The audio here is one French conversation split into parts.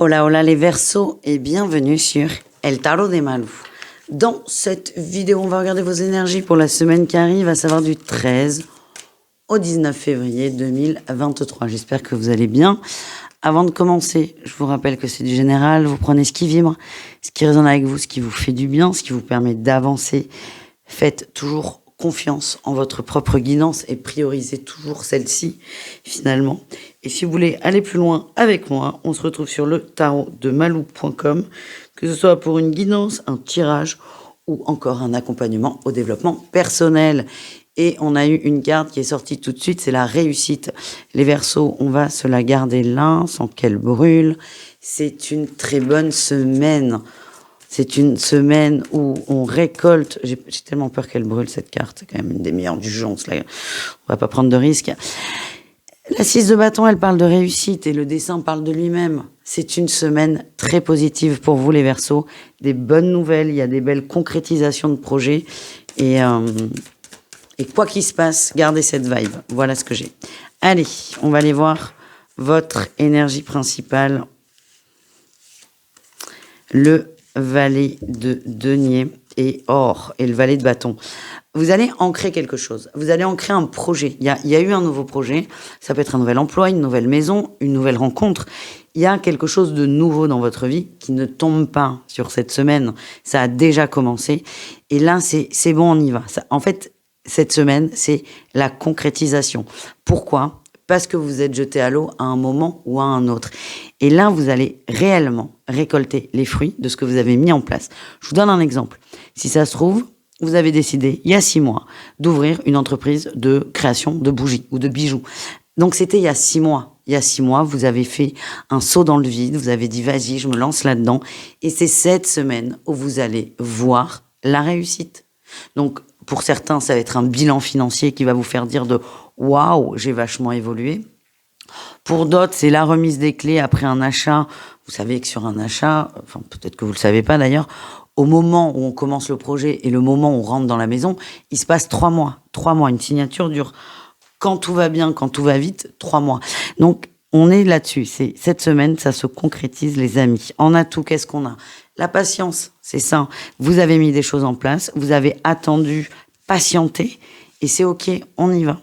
Hola, hola les Verseaux et bienvenue sur El Tarot de Malou. Dans cette vidéo, on va regarder vos énergies pour la semaine qui arrive, à savoir du 13 au 19 février 2023. J'espère que vous allez bien. Avant de commencer, je vous rappelle que c'est du général. Vous prenez ce qui vibre, ce qui résonne avec vous, ce qui vous fait du bien, ce qui vous permet d'avancer. Faites toujours confiance en votre propre guidance et priorisez toujours celle-ci, finalement. Et si vous voulez aller plus loin avec moi, on se retrouve sur le tarot de malou.com, que ce soit pour une guidance, un tirage ou encore un accompagnement au développement personnel. Et on a eu une carte qui est sortie tout de suite, c'est la réussite. Les Verseaux, on va se la garder là, sans qu'elle brûle. C'est une très bonne semaine. C'est une semaine où on récolte. J'ai tellement peur qu'elle brûle, cette carte. C'est quand même une des meilleures du genre. On va pas prendre de risques. La 6 de bâton, elle parle de réussite et le dessin parle de lui-même. C'est une semaine très positive pour vous, les Verseaux. Des bonnes nouvelles, il y a des belles concrétisations de projets. Et quoi qu'il se passe, gardez cette vibe. Voilà ce que j'ai. Allez, on va aller voir votre énergie principale. Le valet de denier et or et le valet de bâton. Vous allez ancrer quelque chose. Vous allez ancrer un projet. Il y a eu un nouveau projet. Ça peut être un nouvel emploi, une nouvelle maison, une nouvelle rencontre. Il y a quelque chose de nouveau dans votre vie qui ne tombe pas sur cette semaine. Ça a déjà commencé. Et là, c'est bon, on y va. En fait, cette semaine, c'est la concrétisation. Pourquoi ? Parce que vous êtes jeté à l'eau à un moment ou à un autre. Et là, vous allez réellement récolter les fruits de ce que vous avez mis en place. Je vous donne un exemple. Si ça se trouve, vous avez décidé, il y a 6 mois, d'ouvrir une entreprise de création de bougies ou de bijoux. Donc, c'était il y a 6 mois. Il y a 6 mois, vous avez fait un saut dans le vide. Vous avez dit, vas-y, je me lance là-dedans. Et c'est cette semaine où vous allez voir la réussite. Donc, pour certains, ça va être un bilan financier qui va vous faire dire de « Waouh, j'ai vachement évolué ». Pour d'autres, c'est la remise des clés après un achat. Vous savez que sur un achat, enfin peut-être que vous le savez pas d'ailleurs, au moment où on commence le projet et le moment où on rentre dans la maison, il se passe 3 mois. 3 mois, une signature dure, quand tout va bien, quand tout va vite, 3 mois. Donc, on est là-dessus. C'est cette semaine, ça se concrétise, les amis. En atout, qu'est-ce qu'on a ? La patience, c'est ça. Vous avez mis des choses en place, vous avez attendu, patienté, et c'est ok, on y va.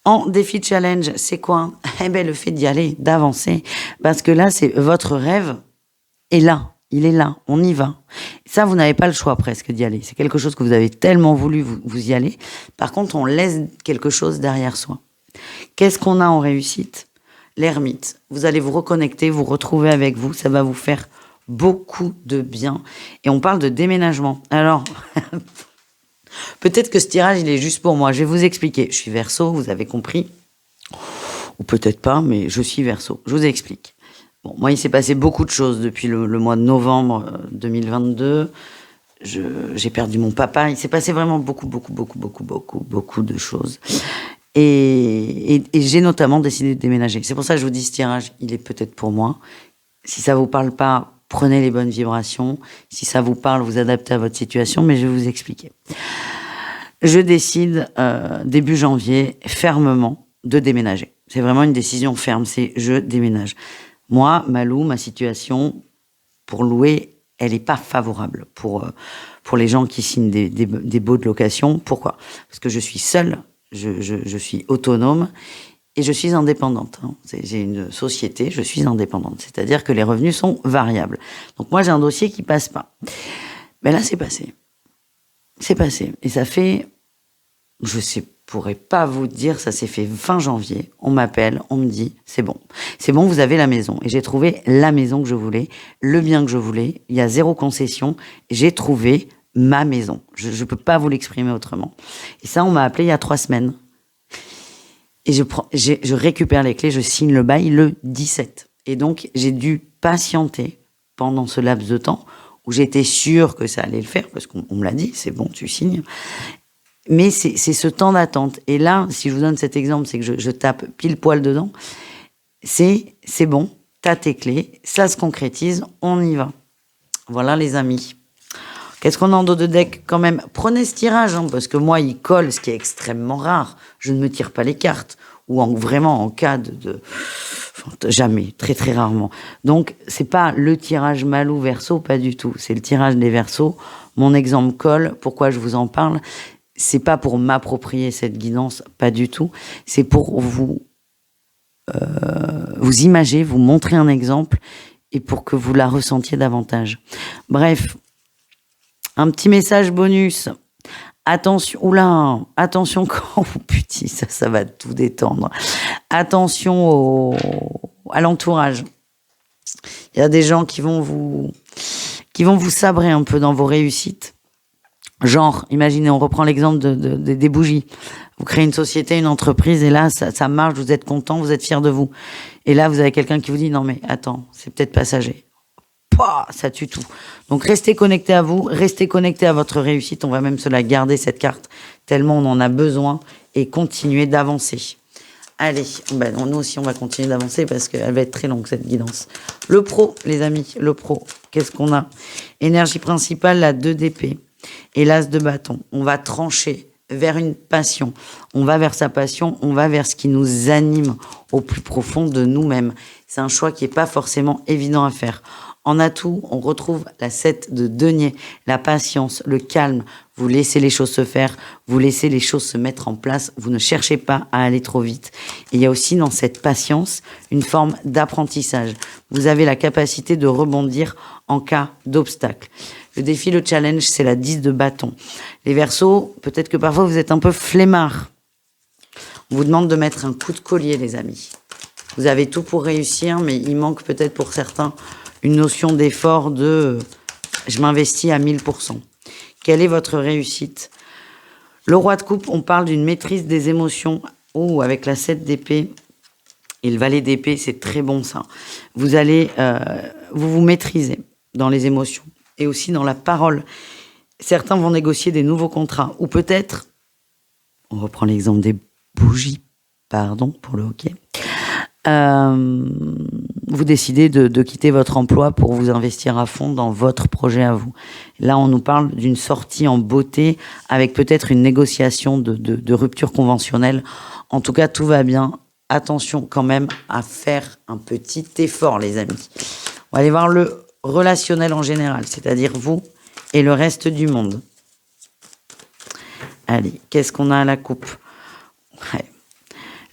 En défi challenge, c'est quoi ? Eh ben, le fait d'y aller, d'avancer. Parce que là, c'est votre rêve est là. Il est là. On y va. Ça, vous n'avez pas le choix presque d'y aller. C'est quelque chose que vous avez tellement voulu, vous y allez. Par contre, on laisse quelque chose derrière soi. Qu'est-ce qu'on a en réussite ? L'ermite. Vous allez vous reconnecter, vous retrouver avec vous. Ça va vous faire beaucoup de bien. Et on parle de déménagement. Alors... Peut-être que ce tirage, il est juste pour moi. Je vais vous expliquer. Je suis Verseau, vous avez compris. Ou peut-être pas, mais je suis Verseau. Je vous explique. Bon, moi, il s'est passé beaucoup de choses depuis le mois de novembre 2022. J'ai perdu mon papa. Il s'est passé vraiment beaucoup de choses. Et j'ai notamment décidé de déménager. C'est pour ça que je vous dis, ce tirage, il est peut-être pour moi. Si ça vous parle pas, prenez les bonnes vibrations. Si ça vous parle, vous adaptez à votre situation, mais je vais vous expliquer. Je décide début janvier fermement de déménager. C'est vraiment une décision ferme, c'est je déménage. Moi, Malou, ma situation pour louer, elle n'est pas favorable pour les gens qui signent des baux de location. Pourquoi ? Parce que je suis seule, je suis autonome et je suis indépendante. J'ai une société, je suis indépendante. C'est-à-dire que les revenus sont variables. Donc moi, j'ai un dossier qui passe pas. Mais là, c'est passé. C'est passé. Et ça fait, pourrais pas vous dire, ça s'est fait fin janvier. On m'appelle, on me dit, c'est bon, vous avez la maison. Et j'ai trouvé la maison que je voulais, le bien que je voulais. Il y a 0 concession. J'ai trouvé ma maison. Je peux pas vous l'exprimer autrement. Et ça, on m'a appelé il y a 3 semaines. Et je récupère les clés, je signe le bail le 17. Et donc, j'ai dû patienter pendant ce laps de temps où j'étais sûre que ça allait le faire, parce qu'on me l'a dit, c'est bon, tu signes. Mais c'est ce temps d'attente. Et là, si je vous donne cet exemple, c'est que je tape pile poil dedans. C'est bon, t'as tes clés, ça se concrétise, on y va. Voilà les amis. Qu'est-ce qu'on a en dos de deck quand même ? Prenez ce tirage, parce que moi, il colle, ce qui est extrêmement rare. Je ne me tire pas les cartes. ou vraiment en cas jamais, très très rarement. Donc, c'est pas le tirage Malou Verseau, pas du tout. C'est le tirage des Verseaux. Mon exemple colle. Pourquoi je vous en parle? C'est pas pour m'approprier cette guidance, pas du tout. C'est pour vous imager, vous montrer un exemple et pour que vous la ressentiez davantage. Bref, un petit message bonus. Attention, attention quand vous putain, ça va tout détendre. Attention à l'entourage. Il y a des gens qui vont vous sabrer un peu dans vos réussites. Genre, imaginez, on reprend l'exemple des bougies. Vous créez une société, une entreprise, et là, ça marche, vous êtes content, vous êtes fier de vous. Et là, vous avez quelqu'un qui vous dit, non mais attends, c'est peut-être passager. Pouah, ça tue tout. Donc, restez connectés à vous, restez connectés à votre réussite. On va même se la garder, cette carte, tellement on en a besoin, et continuer d'avancer. Allez, nous aussi, on va continuer d'avancer parce qu'elle va être très longue, cette guidance. Le pro, les amis, le pro, qu'est-ce qu'on a? Énergie principale, la 2 d'épée et l'as de bâton. On va trancher vers une passion. On va vers sa passion, on va vers ce qui nous anime au plus profond de nous-mêmes. C'est un choix qui n'est pas forcément évident à faire. En atout, on retrouve la 7 de denier, la patience, le calme. Vous laissez les choses se faire, vous laissez les choses se mettre en place, vous ne cherchez pas à aller trop vite. Et il y a aussi dans cette patience une forme d'apprentissage. Vous avez la capacité de rebondir en cas d'obstacle. Le défi, le challenge, c'est la 10 de bâton. Les Verseaux, peut-être que parfois vous êtes un peu flemmards. On vous demande de mettre un coup de collier, les amis. Vous avez tout pour réussir, mais il manque peut-être pour certains une notion d'effort de « je m'investis à 1000%. » Quelle est votre réussite? Le roi de coupe, on parle d'une maîtrise des émotions. Oh, avec la 7 d'épée et le valet d'épée, c'est très bon ça. Vous allez vous maîtriser dans les émotions et aussi dans la parole. Certains vont négocier des nouveaux contrats ou peut-être, on reprend l'exemple des bougies, pardon pour le hockey, vous décidez de quitter votre emploi pour vous investir à fond dans votre projet à vous. Là, on nous parle d'une sortie en beauté avec peut-être une négociation de rupture conventionnelle. En tout cas, tout va bien. Attention quand même à faire un petit effort, les amis. On va aller voir le relationnel en général, c'est-à-dire vous et le reste du monde. Allez, qu'est-ce qu'on a à la coupe? Ouais.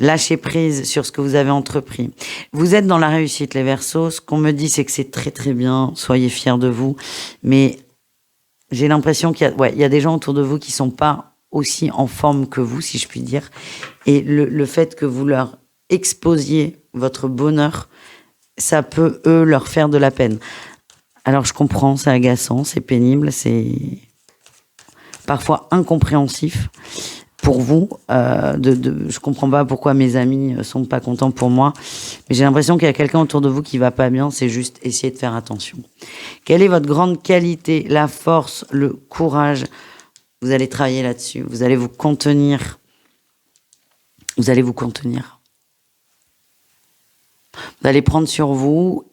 Lâchez prise sur ce que vous avez entrepris. Vous êtes dans la réussite, les Verseaux. Ce qu'on me dit, c'est que c'est très très bien. Soyez fiers de vous. Mais j'ai l'impression qu'il y a des gens autour de vous qui sont pas aussi en forme que vous, si je puis dire. Et le fait que vous leur exposiez votre bonheur, ça peut, eux, leur faire de la peine. Alors, je comprends, c'est agaçant, c'est pénible, c'est parfois incompréhensif. Pour vous, je comprends pas pourquoi mes amis sont pas contents pour moi, mais j'ai l'impression qu'il y a quelqu'un autour de vous qui va pas bien, c'est juste essayer de faire attention. Quelle est votre grande qualité? La force, le courage. Vous allez travailler là-dessus, vous allez vous contenir. Vous allez vous contenir. Vous allez prendre sur vous.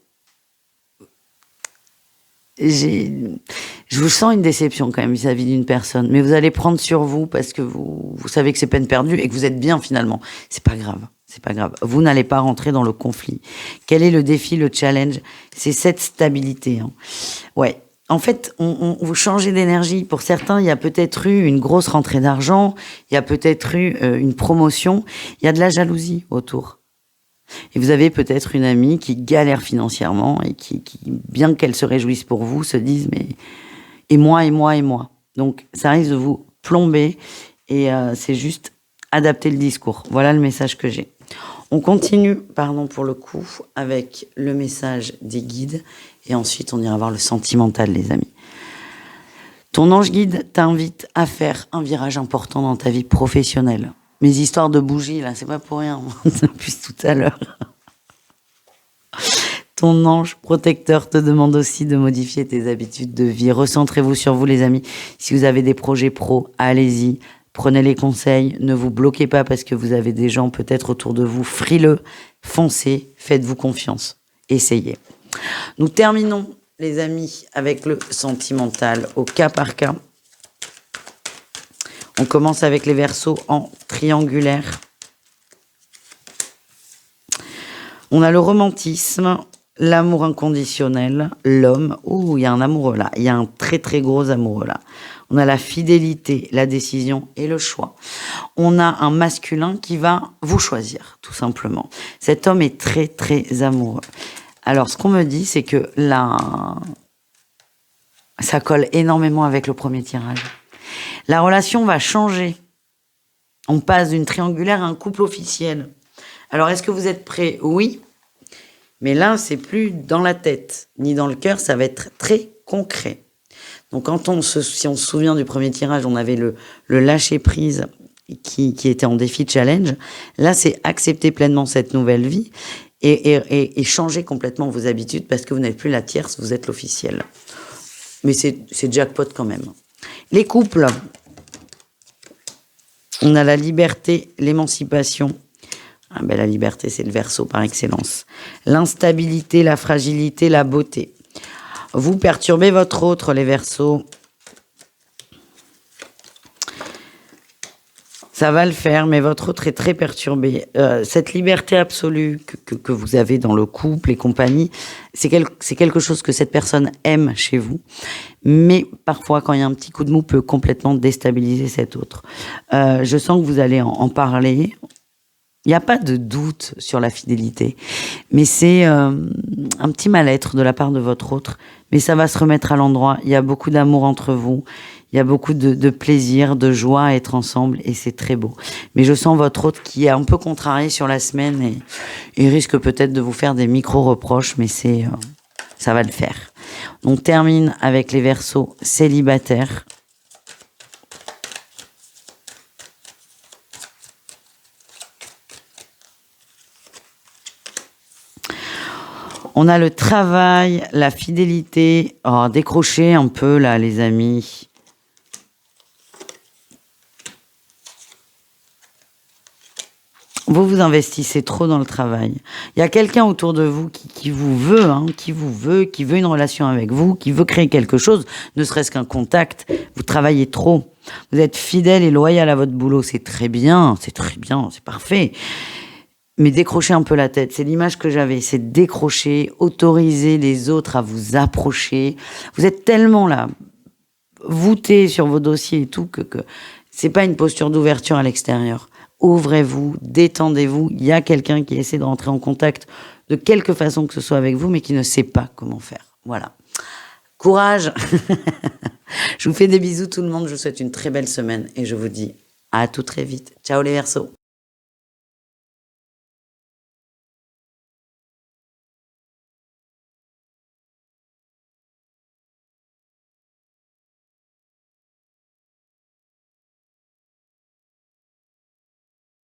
Je vous sens une déception quand même vis-à-vis d'une personne, mais vous allez prendre sur vous parce que vous savez que c'est peine perdue et que vous êtes bien finalement. C'est pas grave, c'est pas grave. Vous n'allez pas rentrer dans le conflit. Quel est le défi, le challenge? C'est cette stabilité. Hein. Ouais. En fait, vous changez d'énergie. Pour certains, il y a peut-être eu une grosse rentrée d'argent, il y a peut-être eu une promotion, il y a de la jalousie autour. Et vous avez peut-être une amie qui galère financièrement et qui, bien qu'elle se réjouisse pour vous, se dise mais et moi, et moi, et moi. Donc ça risque de vous plomber et c'est juste adapter le discours. Voilà le message que j'ai. On continue, pardon pour le coup, avec le message des guides et ensuite on ira voir le sentimental, les amis. Ton ange guide t'invite à faire un virage important dans ta vie professionnelle. Mes histoires de bougies, là, c'est pas pour rien, depuis tout à l'heure. Ton ange protecteur te demande aussi de modifier tes habitudes de vie. Recentrez-vous sur vous, les amis. Si vous avez des projets pro, allez-y. Prenez les conseils. Ne vous bloquez pas parce que vous avez des gens peut-être autour de vous frileux. Foncez, faites-vous confiance. Essayez. Nous terminons, les amis, avec le sentimental au cas par cas. On commence avec les Verseaux en triangulaire. On a le romantisme, l'amour inconditionnel, l'homme. Ouh, il y a un amoureux là. Il y a un très très gros amoureux là. On a la fidélité, la décision et le choix. On a un masculin qui va vous choisir, tout simplement. Cet homme est très très amoureux. Alors, ce qu'on me dit, c'est que là, ça colle énormément avec le premier tirage. La relation va changer. On passe d'une triangulaire à un couple officiel. Alors, est-ce que vous êtes prêts? Oui. Mais là, c'est plus dans la tête, ni dans le cœur, ça va être très concret. Donc, si on se souvient du premier tirage, on avait le lâcher-prise qui était en défi challenge. Là, c'est accepter pleinement cette nouvelle vie et changer complètement vos habitudes parce que vous n'êtes plus la tierce, vous êtes l'officiel. Mais c'est jackpot quand même. Les couples, on a la liberté, l'émancipation. Ah ben, la liberté, c'est le Verseau par excellence. L'instabilité, la fragilité, la beauté. Vous perturbez votre autre, les Verseaux. Ça va le faire, mais votre autre est très perturbé. Cette liberté absolue que vous avez dans le couple et compagnie, c'est quelque chose que cette personne aime chez vous. Mais parfois, quand il y a un petit coup de mou, peut complètement déstabiliser cet autre. Je sens que vous allez en parler. Il n'y a pas de doute sur la fidélité, mais c'est un petit mal-être de la part de votre autre. Mais ça va se remettre à l'endroit. Il y a beaucoup d'amour entre vous. Il y a beaucoup de plaisir, de joie à être ensemble et c'est très beau. Mais je sens votre autre qui est un peu contrarié sur la semaine et risque peut-être de vous faire des micro-reproches, mais ça va le faire. On termine avec les Verseaux célibataires. On a le travail, la fidélité. Oh, décrochez un peu là, les amis. Vous investissez trop dans le travail. Il y a quelqu'un autour de vous qui vous veut, qui veut une relation avec vous, qui veut créer quelque chose, ne serait-ce qu'un contact. Vous travaillez trop. Vous êtes fidèle et loyal à votre boulot. C'est très bien, c'est parfait. Mais décrochez un peu la tête. C'est l'image que j'avais. C'est décrocher, autoriser les autres à vous approcher. Vous êtes tellement là, voûté sur vos dossiers et tout, que c'est pas une posture d'ouverture à l'extérieur. Ouvrez-vous, détendez-vous. Il y a quelqu'un qui essaie de rentrer en contact de quelque façon que ce soit avec vous, mais qui ne sait pas comment faire. Voilà. Courage. Je vous fais des bisous tout le monde. Je vous souhaite une très belle semaine et je vous dis à tout très vite. Ciao les Verseaux.